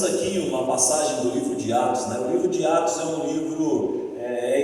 aqui uma passagem do livro de Atos, né? O livro de Atos é um livro,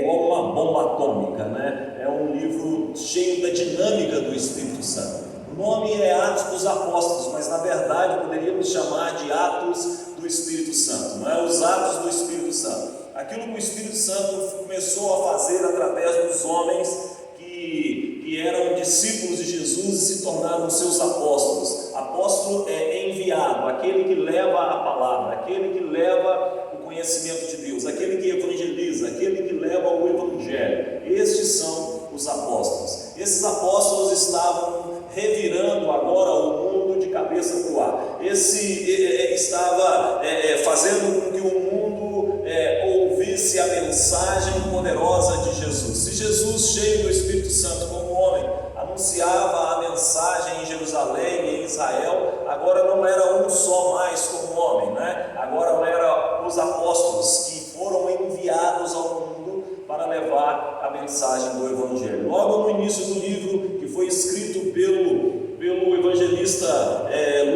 igual uma bomba atômica, né? É um livro cheio da dinâmica do Espírito Santo. O nome é Atos dos Apóstolos, mas na verdade poderíamos chamar de Atos do Espírito Santo, não é? Os Atos do Espírito Santo. Aquilo que o Espírito Santo começou a fazer através dos homens que eram discípulos de Jesus e se tornaram seus apóstolos. Apóstolo é enviado, aquele que leva a palavra, aquele que leva o conhecimento de Deus, aquele que evangeliza, aquele que leva o evangelho. Estes são os apóstolos. Esses apóstolos estavam revirando agora o mundo de cabeça para o ar. Estava fazendo com que o mundo ouvisse a mensagem poderosa de Jesus. Se Jesus, cheio do Espírito Santo como homem, anunciava a mensagem em Jerusalém e em Israel, agora não era um só mais como homem, né? Agora eram os apóstolos que foram enviados ao mundo para levar a mensagem do Evangelho. Logo no início do livro, que foi escrito pelo evangelista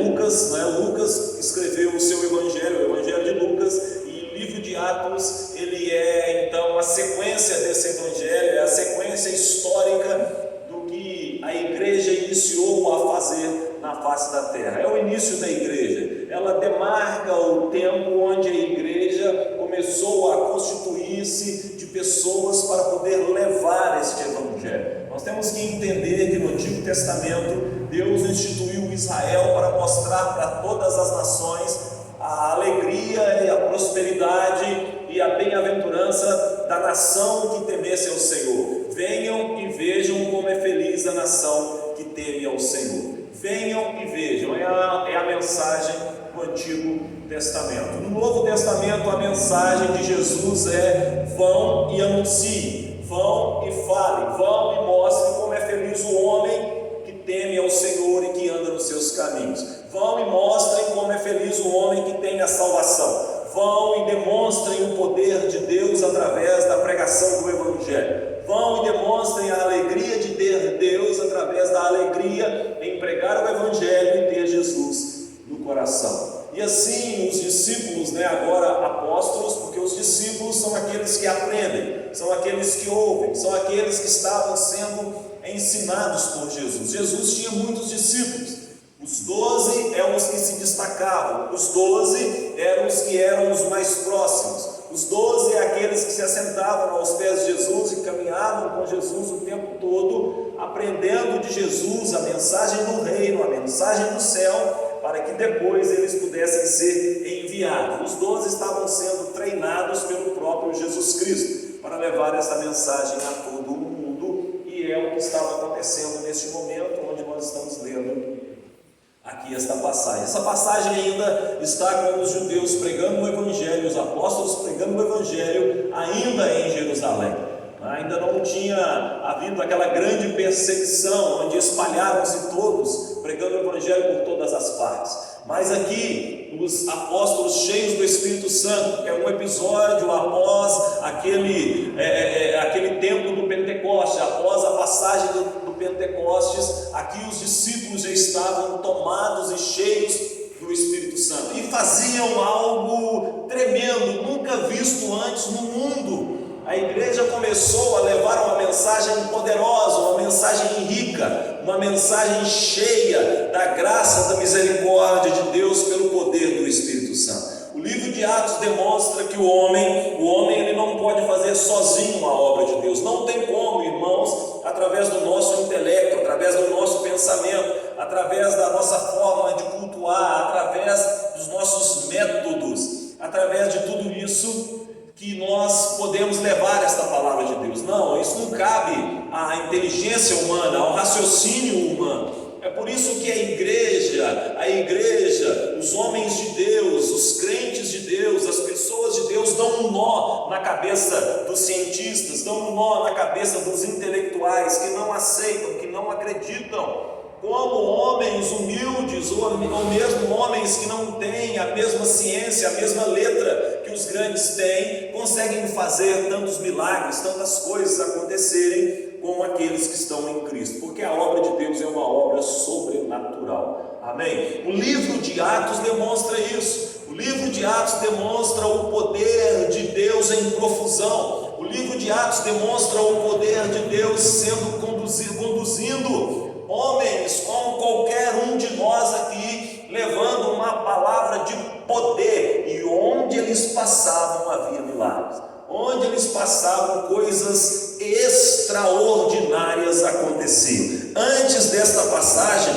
Lucas, né? Lucas escreveu o seu Evangelho, o Evangelho de Lucas, e o livro de Atos, ele é então a sequência desse Evangelho, é a sequência histórica do que a igreja iniciou a fazer na face da terra. É o início da igreja, ela demarca o tempo onde a igreja começou a constituir-se de pessoas para poder levar este Evangelho. Nós temos que entender que no Antigo Testamento Deus instituiu Israel para mostrar para todas as nações a alegria e a prosperidade e a bem-aventurança da nação que temesse ao Senhor. Venham e vejam como é feliz a nação que teme ao Senhor. Venham e vejam, é a mensagem do Antigo Testamento. No Novo Testamento, a mensagem de Jesus é: vão e anunciem, vão e falem, vão e mostrem como é feliz o homem que teme ao Senhor e que anda nos seus caminhos. Vão e mostrem como é feliz o homem que tem a salvação. Vão e demonstrem o poder de Deus através da pregação do Evangelho. Vão e demonstrem a alegria de ter Deus através da alegria em pregar o Evangelho e ter Jesus no coração. E assim os discípulos, agora apóstolos, porque os discípulos são aqueles que aprendem, são aqueles que ouvem, são aqueles que estavam sendo ensinados por Jesus. Jesus tinha muitos discípulos. Os 12 eram os que se destacavam, os 12 eram os que eram os mais próximos, os 12 é aqueles que se assentavam aos pés de Jesus e caminhavam com Jesus o tempo todo, aprendendo de Jesus a mensagem do reino, a mensagem do céu, para que depois eles pudessem ser enviados. Os 12 estavam sendo treinados pelo próprio Jesus Cristo para levar essa mensagem a todo o mundo, e é o que estava acontecendo neste momento onde nós estamos lendo aqui esta passagem. Essa passagem ainda está com os judeus pregando o Evangelho, os apóstolos pregando o Evangelho ainda em Jerusalém. Ainda não tinha havido aquela grande perseguição onde espalharam-se todos pregando o Evangelho por todas as partes. Mas aqui os apóstolos cheios do Espírito Santo, é um episódio após aquele tempo do Pentecostes, após a passagem do Pentecostes, aqui os discípulos já estavam tomados e cheios do Espírito Santo e faziam algo tremendo, nunca visto antes no mundo. A igreja começou a levar uma mensagem poderosa, uma mensagem rica, uma mensagem cheia da graça, da misericórdia de Deus pelo poder do Espírito Santo. O livro de Atos demonstra que o homem ele não pode fazer sozinho a obra de Deus. Não tem como, irmãos, através do nosso intelecto, através do nosso pensamento, através da nossa forma de cultuar, através dos nossos métodos, através de tudo isso, que nós podemos levar esta palavra de Deus. Não, isso não cabe à inteligência humana, ao raciocínio humano. É por isso que a igreja, os homens de Deus, os crentes de Deus, as pessoas de Deus dão um nó na cabeça dos cientistas, dão um nó na cabeça dos intelectuais que não aceitam, que não acreditam. Como homens humildes, ou mesmo homens que não têm a mesma ciência, a mesma letra que os grandes têm, conseguem fazer tantos milagres, tantas coisas acontecerem como aqueles que estão em Cristo, porque a obra de Deus é uma obra sobrenatural. Amém? O livro de Atos demonstra isso. O O livro de Atos demonstra o poder de Deus em profusão. O livro de Atos demonstra o poder de Deus sendo conduzindo homens como qualquer um de nós aqui, levando uma palavra de poder, e onde eles passavam havia milagres, onde eles passavam coisas extraordinárias aconteciam. Antes desta passagem,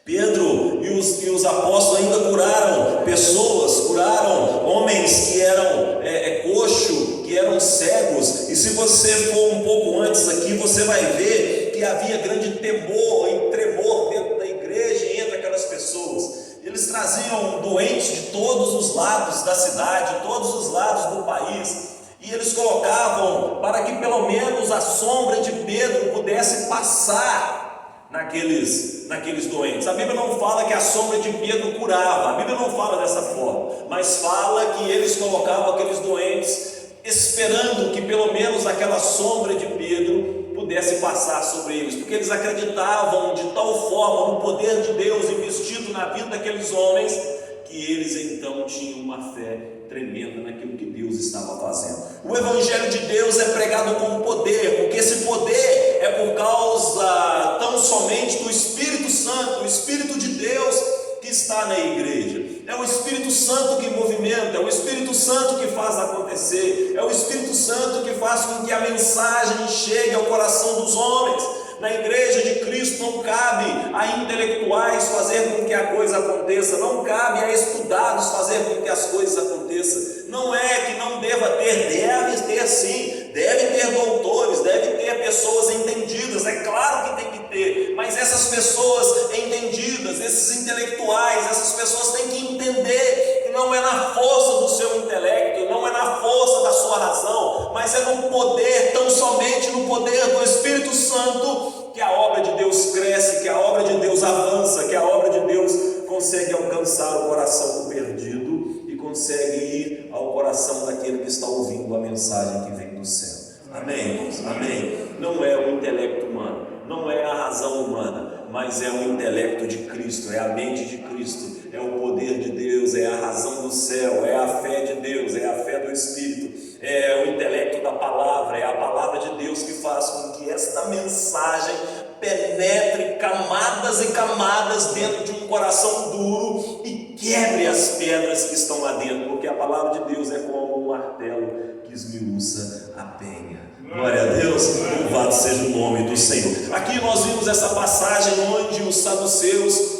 Pedro e os apóstolos ainda curaram pessoas, curaram homens que eram coxos, que eram cegos. E se você for um pouco antes aqui, você vai ver que havia grande temor e tremor dentro da igreja e entre aquelas pessoas. Eles traziam doentes de todos os lados da cidade, de todos os lados do país, e eles colocavam para que pelo menos a sombra de Pedro pudesse passar naqueles doentes. A Bíblia não fala que a sombra de Pedro curava, a Bíblia não fala dessa forma, mas fala que eles colocavam aqueles doentes esperando que pelo menos aquela sombra de Pedro pudesse passar sobre eles, porque eles acreditavam de tal forma no poder de Deus investido na vida daqueles homens, que eles então tinham uma fé tremenda naquilo que Deus estava fazendo. O Evangelho de Deus é pregado com poder, porque esse poder é por causa tão somente do Espírito Santo, o Espírito de Deus que está na igreja. É o Espírito Santo que movimenta, é o Espírito Santo que faz acontecer, é o Espírito Santo que faz com que a mensagem chegue ao coração dos homens. Na igreja de Cristo não cabe a intelectuais fazer com que a coisa aconteça, não cabe a estudados fazer com que as coisas aconteçam. Não é que não deva ter, deve ter sim, deve ter doutores, deve ter pessoas entendidas, é claro que tem que ter, mas essas pessoas entendidas, esses intelectuais, essas pessoas têm que entender que não é na força do seu intelecto, não é na força da sua razão, mas é no poder, tão somente no poder do Espírito Santo, que a obra de Deus cresce, que a obra de Deus avança, que a obra de Deus consegue alcançar o coração do perdido e consegue ir ao coração daquele que está ouvindo a mensagem que vem do céu. Amém, irmãos? Amém. Não é o intelecto humano, não é a razão humana, mas é o intelecto de Cristo, é a mente de Cristo, é o poder de Deus, é a razão do céu, é a fé de Deus, é a fé do Espírito, é o intelecto da palavra, é a palavra de Deus que faz com que esta mensagem penetre camadas e camadas dentro de um coração duro e quebre as pedras que estão lá dentro, porque a palavra de Deus é como um martelo que esmiuça a penha. Glória a Deus, louvado seja o nome do Senhor. Aqui nós vimos essa passagem onde os saduceus,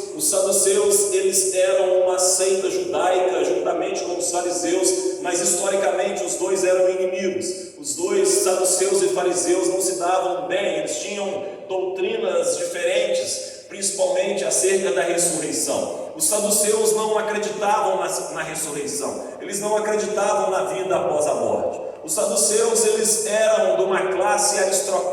eles eram uma seita judaica juntamente com os fariseus, mas historicamente os dois eram inimigos. Os dois, saduceus e fariseus, não se davam bem, eles tinham doutrinas diferentes, principalmente acerca da ressurreição. Os saduceus não acreditavam na ressurreição, eles não acreditavam na vida após a morte. Os saduceus, eles eram de uma classe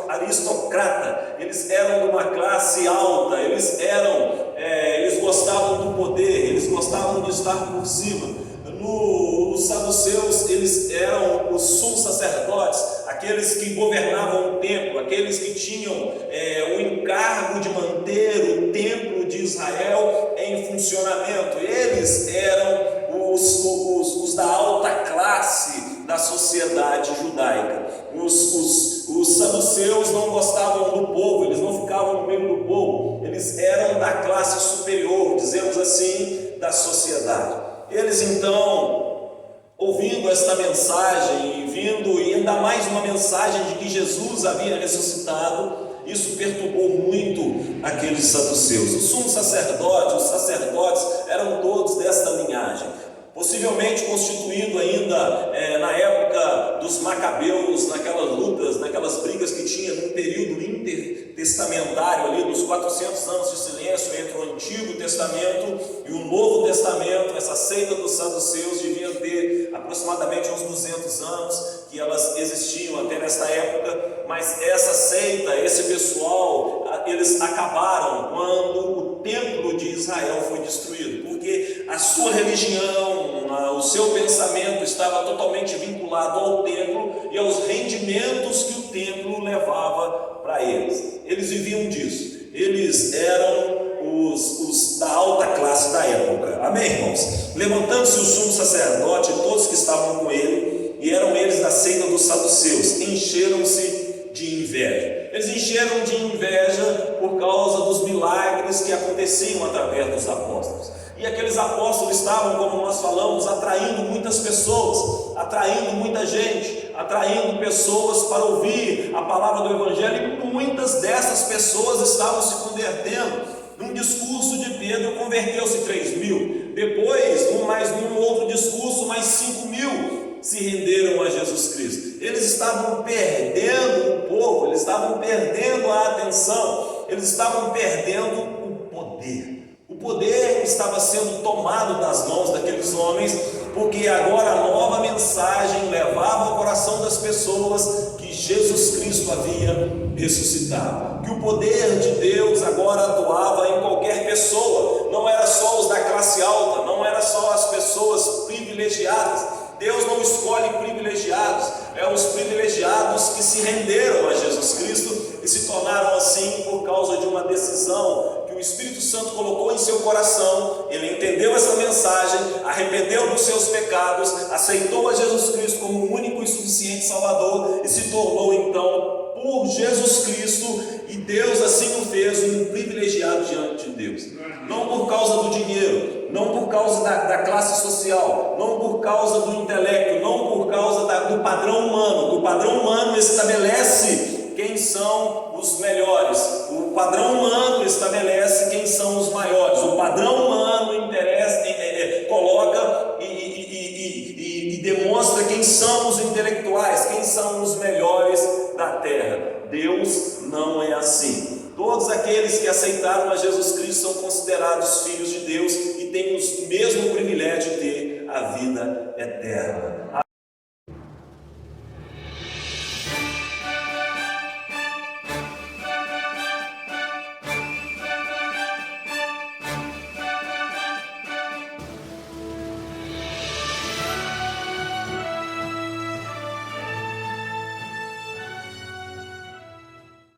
aristocrata, eles eram de uma classe alta, eles gostavam do poder, eles gostavam de estar por cima. Os saduceus, eles eram os sumos sacerdotes, aqueles que governavam o templo, aqueles que tinham o encargo de manter o templo de Israel em funcionamento. Eles eram os da alta classe da sociedade judaica. Os saduceus não gostavam do povo, eles não ficavam no meio do povo, eles eram da classe superior, dizemos assim, da sociedade. Eles então, ouvindo esta mensagem, e ainda mais uma mensagem de que Jesus havia ressuscitado, isso perturbou muito aqueles saduceus. Os sumos sacerdotes, os sacerdotes eram todos desta linhagem, possivelmente constituído ainda na época dos macabeus, naquelas lutas, naquelas brigas que tinha no período intertestamentário ali, dos 400 anos de silêncio entre o Antigo Testamento e o Novo Testamento. Essa seita dos saduceus devia ter aproximadamente uns 200 anos que elas existiam até nesta época, mas essa seita, esse pessoal, eles acabaram quando o templo de Israel foi destruído, porque a sua religião, o seu pensamento estava totalmente vinculado ao templo e aos rendimentos que o templo levava para eles. Eles viviam disso. Eles eram os da alta classe da época. Amém, irmãos? Levantando-se o sumo sacerdote e todos que estavam com ele, e eram eles da seita dos saduceus, encheram-se de inveja. Eles encheram de inveja por causa dos milagres que aconteciam através dos apóstolos. E aqueles apóstolos estavam, como nós falamos, atraindo muitas pessoas, atraindo muita gente, atraindo pessoas para ouvir a palavra do Evangelho, e muitas dessas pessoas estavam se convertendo. Num discurso de Pedro converteu-se 3.000, depois, num outro discurso, mais 5.000 se renderam a Jesus Cristo. Eles estavam perdendo o povo, eles estavam perdendo a atenção, eles estavam perdendo o poder. O poder estava sendo tomado das mãos daqueles homens, porque agora a nova mensagem levava ao coração das pessoas que Jesus Cristo havia ressuscitado, que o poder de Deus agora atuava em qualquer pessoa, não era só os da classe alta, não era só as pessoas privilegiadas. Deus não escolhe privilegiados, os privilegiados que se renderam a Jesus Cristo e se tornaram assim por causa de uma decisão que o Espírito Santo colocou em seu coração. Ele entendeu essa mensagem, arrependeu dos seus pecados, aceitou a Jesus Cristo como o único e suficiente Salvador e se tornou então, por Jesus Cristo, e Deus assim o fez, um privilegiado diante de Deus. Não por causa do dinheiro, não por causa da classe social, não por causa do intelecto, não por causa do padrão humano. O padrão humano estabelece quem são os melhores, o padrão humano estabelece quem são os maiores, o padrão humano coloca e demonstra quem são os intelectuais, quem são os melhores da terra. Deus não é assim. Todos aqueles que aceitaram a Jesus Cristo são considerados filhos de Deus e têm o mesmo privilégio de ter a vida eterna.